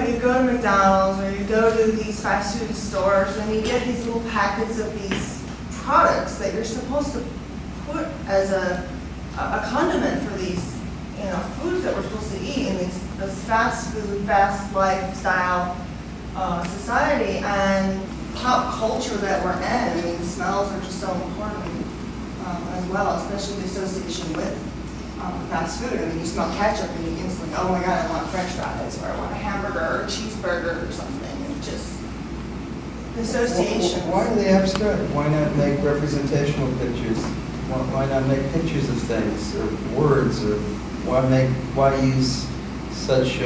you go to McDonald's or you go to these fast food stores and you get these little packets of these products that you're supposed to put as a condiment for these, foods that we're supposed to eat in this fast food, fast lifestyle society and pop culture that we're in. I mean, smells are just so important as well, especially the association with fast food. I mean, you smell ketchup and you instantly, oh my God, I want French fries, or I want a hamburger or a cheeseburger or something. And just the association. Why are they abstract? Why not make representational pictures? Why not make pictures of things or words? Or why use such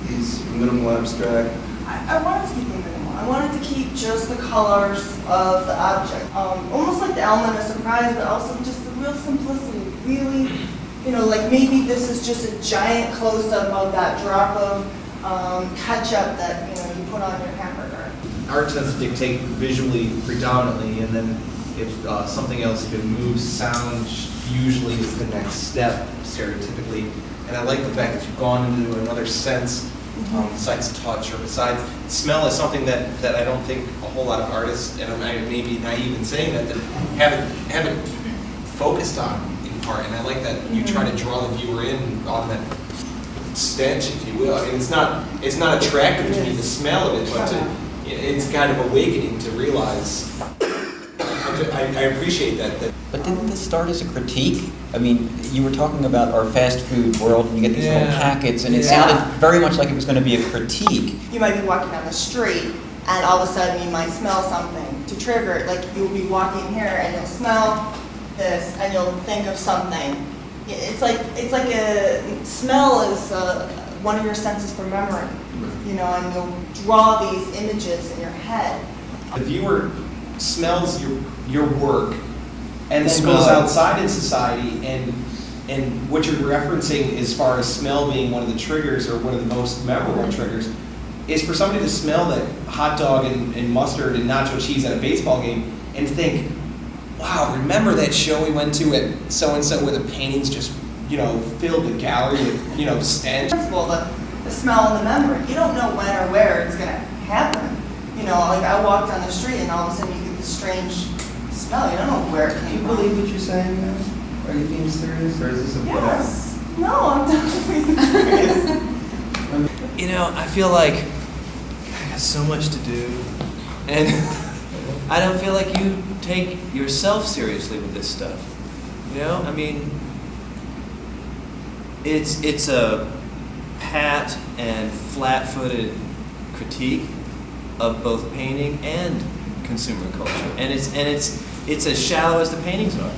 these minimal abstract? I wanted to keep them minimal. I wanted to keep just the colors of the object, almost like the element of surprise, but also just the real simplicity. Really, like maybe this is just a giant close-up of that drop of ketchup that you put on your hamburger. Art tends to dictate visually predominantly, and then if something else even moves, sound usually is the next step, stereotypically. And I like the fact that you've gone into another sense, besides touch or besides smell is something that I don't think a whole lot of artists, and I may be naive in saying that haven't focused on in part. And I like that you try to draw the viewer in on that stench, if you will. I mean, it's not attractive to me, the smell of it, but it's kind of awakening to realize. I appreciate that. But didn't this start as a critique? I mean, you were talking about our fast food world, and you get these little packets, and it sounded very much like it was going to be a critique. You might be walking down the street, and all of a sudden you might smell something to trigger it. Like you'll be walking here, and you'll smell this, and you'll think of something. It's like a smell is one of your senses for memory, and you'll draw these images in your head. The viewer smells your work and then goes outside in society, and what you're referencing as far as smell being one of the triggers or one of the most memorable triggers is for somebody to smell that hot dog and mustard and nacho cheese at a baseball game and think, wow, remember that show we went to at so-and-so where the paintings just filled the gallery with stench? Well, the smell and the memory. You don't know when or where it's going to happen. Like I walked down the street and all of a sudden you get this strange smell. You don't know where it came from. Do you believe what you're saying now? Are you being serious, or is this a Yes. No, I'm definitely serious. I feel like I got so much to do, and I don't feel like you take yourself seriously with this stuff. I mean, it's a pat and flat-footed critique of both painting and consumer culture, and it's as shallow as the paintings are.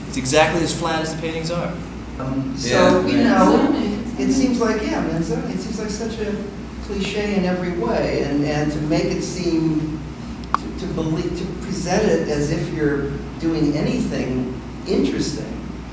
It's exactly as flat as the paintings are. It seems like it seems like such a cliche in every way, and to make it seem to present it as if you're doing anything interesting.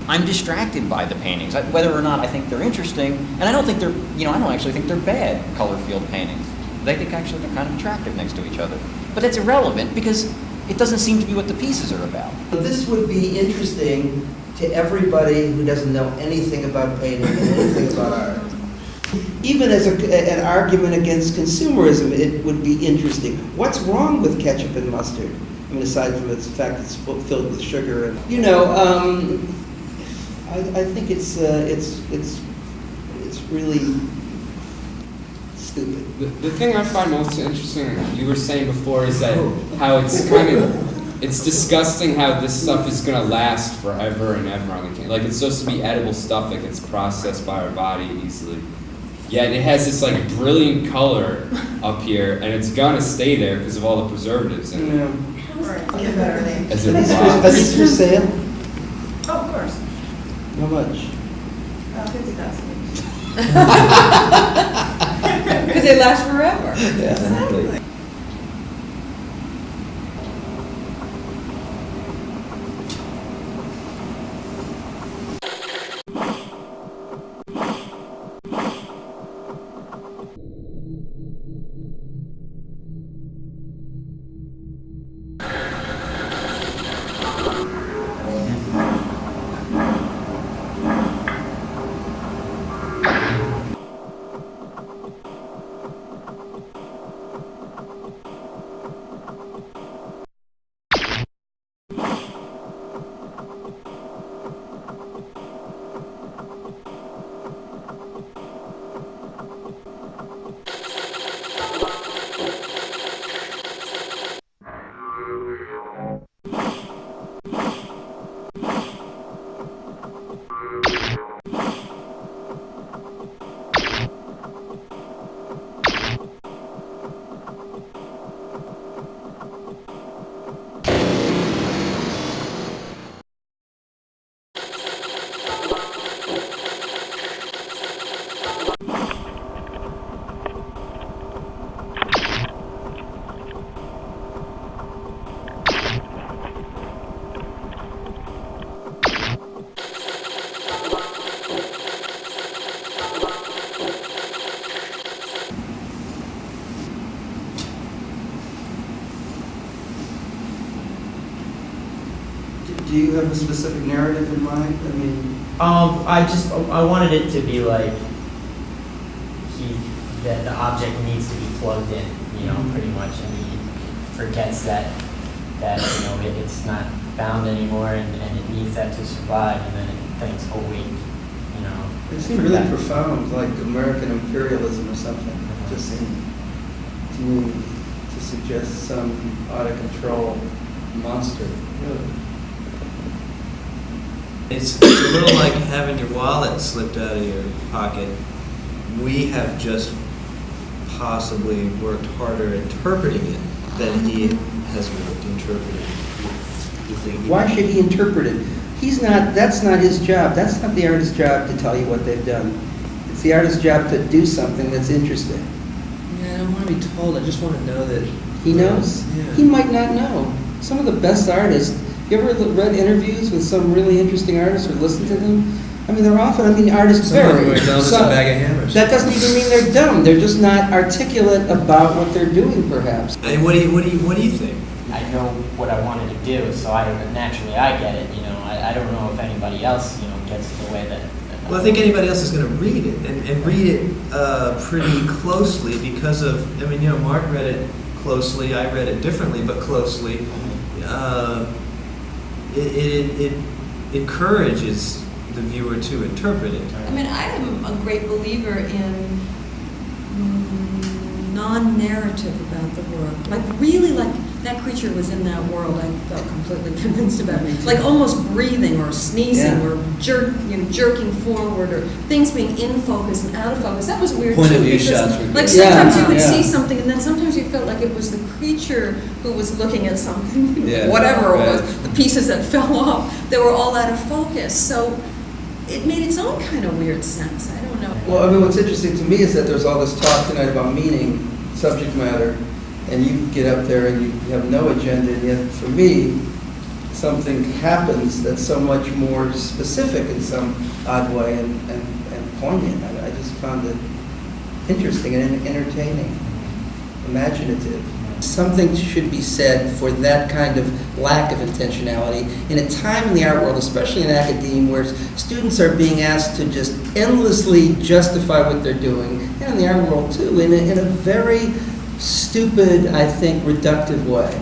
I'm distracted by the paintings, whether or not I think they're interesting, and I don't think they're, I don't actually think they're bad color field paintings. I think actually they're kind of attractive next to each other. But that's irrelevant because it doesn't seem to be what the pieces are about. This would be interesting to everybody who doesn't know anything about painting and anything about art. Even as an argument against consumerism, it would be interesting. What's wrong with ketchup and mustard? I mean, aside from the fact it's filled with sugar, and I think it's really stupid. The thing I find most interesting, you were saying before, is that how it's it's disgusting how this stuff is going to last forever and ever on the can. Like, it's supposed to be edible stuff that gets processed by our body easily. Yet it has this brilliant color up here, and it's going to stay there because of all the preservatives in it. Are these for sale? Oh, of course. How much? 50,000. Because they last forever. Yeah, exactly. Do you have a specific narrative in mind? I mean, I wanted it to be like that the object needs to be plugged in, pretty much, and he forgets that it's not bound anymore, and it needs that to survive, and then it thinks, oh wait, they seem really profound, like American imperialism or something. It just seemed to me to suggest some out of control monster. Really. It's a little like having your wallet slipped out of your pocket. We have just possibly worked harder interpreting it than he has worked interpreting it. Why should he interpret it? That's not his job. That's not the artist's job to tell you what they've done. It's the artist's job to do something that's interesting. Yeah, I don't want to be told. I just want to know that He knows? Yeah. He might not know. Some of the best artists, you ever read interviews with some really interesting artists or listened to them? I mean, they're often, artists Some of vary. them are dumb as a bag of hammers. That doesn't even mean they're dumb. They're just not articulate about what they're doing, perhaps. And what do you think? I know what I wanted to do, so I get it. I don't know if anybody else, gets the way that. Well, I think anybody else is going to read it and read it pretty closely because of. Mark read it closely. I read it differently, but closely. It encourages the viewer to interpret it. I am a great believer in non-narrative about the world. Really that creature was in that world, I felt completely convinced about it. Like almost breathing or sneezing Yeah. or jerking forward or things being in focus and out of focus. That was weird Point too. of view because, shots were like good. sometimes you could Yeah. see something and then sometimes you felt like it was the creature who was looking at something, Yeah. whatever it Right. was, the pieces that fell off, they were all out of focus. So it made its own kind of weird sense. I don't know. Well, what's interesting to me is that there's all this talk tonight about meaning, subject matter, and you get up there and you have no agenda, and yet for me, something happens that's so much more specific in some odd way and poignant. I just found it interesting and entertaining, imaginative. Something should be said for that kind of lack of intentionality in a time in the art world, especially in academia, where students are being asked to just endlessly justify what they're doing, and in the art world too, in a very stupid, I think, reductive way.